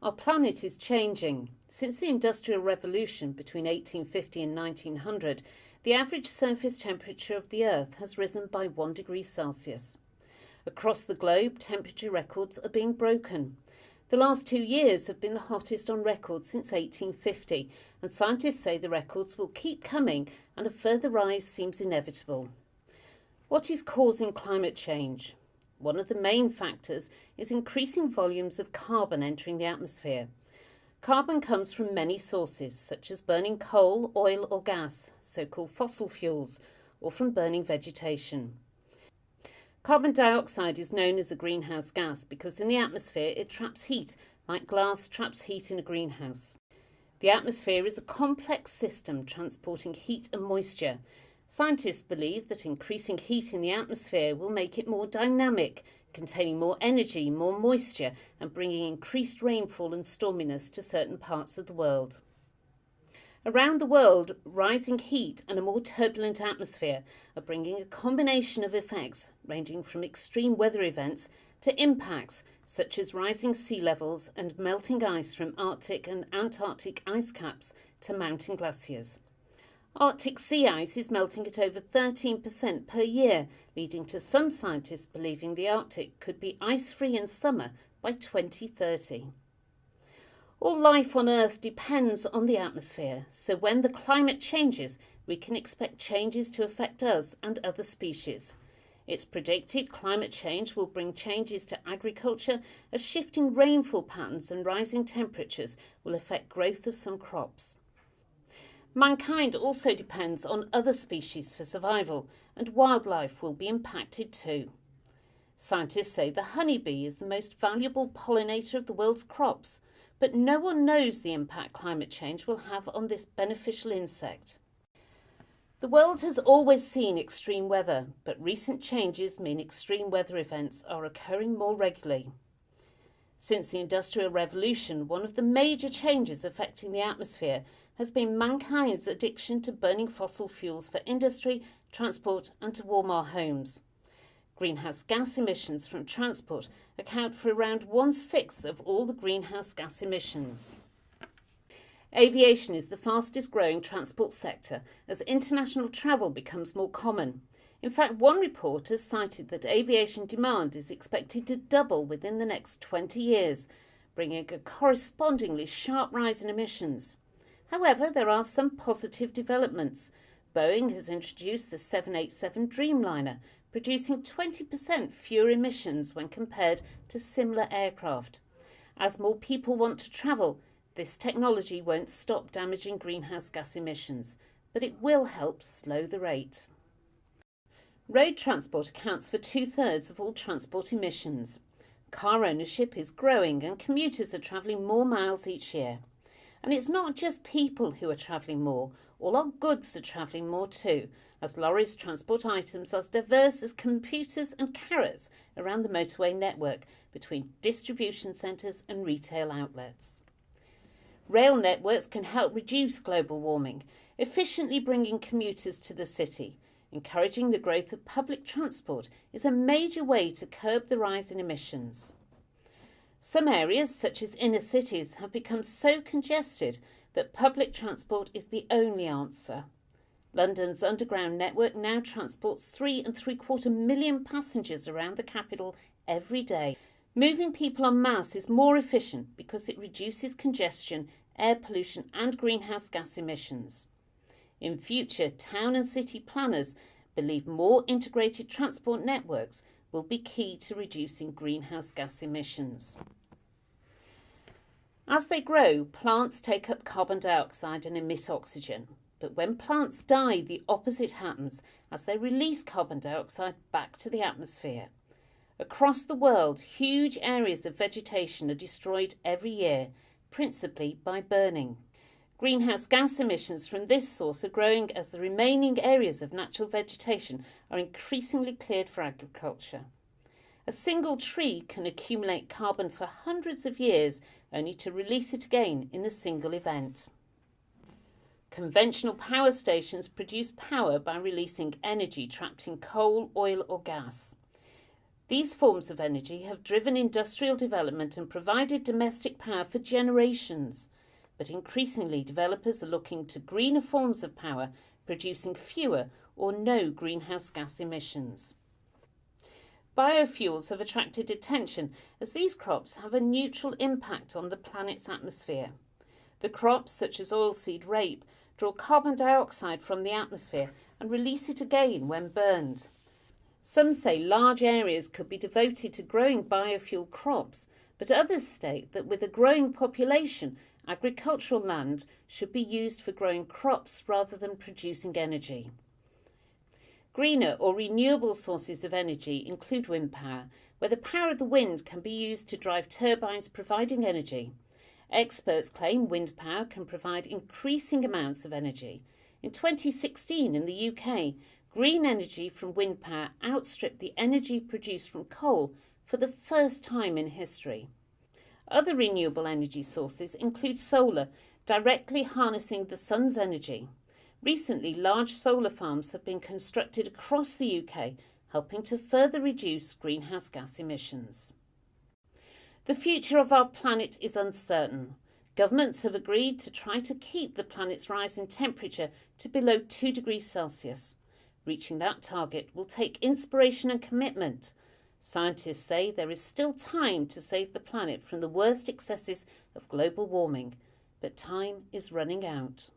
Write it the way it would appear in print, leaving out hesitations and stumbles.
Our planet is changing. Since the Industrial Revolution between 1850 and 1900, the average surface temperature of the Earth has risen by 1 degree Celsius. Across the globe, temperature records are being broken. The last 2 years have been the hottest on record since 1850, and scientists say the records will keep coming and a further rise seems inevitable. What is causing climate change? One of the main factors is increasing volumes of carbon entering the atmosphere. Carbon comes from many sources, such as burning coal, oil or gas, so-called fossil fuels, or from burning vegetation. Carbon dioxide is known as a greenhouse gas because in the atmosphere it traps heat, like glass traps heat in a greenhouse. The atmosphere is a complex system transporting heat and moisture. Scientists believe that increasing heat in the atmosphere will make it more dynamic, containing more energy, more moisture, and bringing increased rainfall and storminess to certain parts of the world. Around the world, rising heat and a more turbulent atmosphere are bringing a combination of effects ranging from extreme weather events to impacts such as rising sea levels and melting ice from Arctic and Antarctic ice caps to mountain glaciers. Arctic sea ice is melting at over 13% per year, leading to some scientists believing the Arctic could be ice-free in summer by 2030. All life on Earth depends on the atmosphere, so when the climate changes, we can expect changes to affect us and other species. It's predicted climate change will bring changes to agriculture as shifting rainfall patterns and rising temperatures will affect growth of some crops. Mankind also depends on other species for survival, and wildlife will be impacted too. Scientists say the honeybee is the most valuable pollinator of the world's crops, but no one knows the impact climate change will have on this beneficial insect. The world has always seen extreme weather, but recent changes mean extreme weather events are occurring more regularly. Since the Industrial Revolution, one of the major changes affecting the atmosphere has been mankind's addiction to burning fossil fuels for industry, transport and to warm our homes. Greenhouse gas emissions from transport account for around 1/6 of all the greenhouse gas emissions. Aviation is the fastest growing transport sector as international travel becomes more common. In fact, one report has cited that aviation demand is expected to double within the next 20 years, bringing a correspondingly sharp rise in emissions. However, there are some positive developments. Boeing has introduced the 787 Dreamliner, producing 20% fewer emissions when compared to similar aircraft. As more people want to travel, this technology won't stop damaging greenhouse gas emissions, but it will help slow the rate. Road transport accounts for 2/3 of all transport emissions. Car ownership is growing and commuters are travelling more miles each year. And it's not just people who are travelling more, all our goods are travelling more too, as lorries transport items as diverse as computers and carrots around the motorway network between distribution centres and retail outlets. Rail networks can help reduce global warming, efficiently bringing commuters to the city. Encouraging the growth of public transport is a major way to curb the rise in emissions. Some areas, such as inner cities, have become so congested that public transport is the only answer. London's underground network now transports 3.75 million passengers around the capital every day. Moving people en masse is more efficient because it reduces congestion, air pollution and greenhouse gas emissions. In future, town and city planners believe more integrated transport networks will be key to reducing greenhouse gas emissions. As they grow, plants take up carbon dioxide and emit oxygen. But when plants die, the opposite happens as they release carbon dioxide back to the atmosphere. Across the world, huge areas of vegetation are destroyed every year, principally by burning. Greenhouse gas emissions from this source are growing as the remaining areas of natural vegetation are increasingly cleared for agriculture. A single tree can accumulate carbon for hundreds of years, only to release it again in a single event. Conventional power stations produce power by releasing energy trapped in coal, oil or gas. These forms of energy have driven industrial development and provided domestic power for generations, but increasingly developers are looking to greener forms of power, producing fewer or no greenhouse gas emissions. Biofuels have attracted attention as these crops have a neutral impact on the planet's atmosphere. The crops, such as oilseed rape, draw carbon dioxide from the atmosphere and release it again when burned. Some say large areas could be devoted to growing biofuel crops, but others state that with a growing population, agricultural land should be used for growing crops rather than producing energy. Greener or renewable sources of energy include wind power, where the power of the wind can be used to drive turbines providing energy. Experts claim wind power can provide increasing amounts of energy. In 2016 in the UK, green energy from wind power outstripped the energy produced from coal for the first time in history. Other renewable energy sources include solar, directly harnessing the sun's energy. Recently, large solar farms have been constructed across the UK, helping to further reduce greenhouse gas emissions. The future of our planet is uncertain. Governments have agreed to try to keep the planet's rise in temperature to below 2 degrees Celsius. Reaching that target will take inspiration and commitment. Scientists say there is still time to save the planet from the worst excesses of global warming, but time is running out.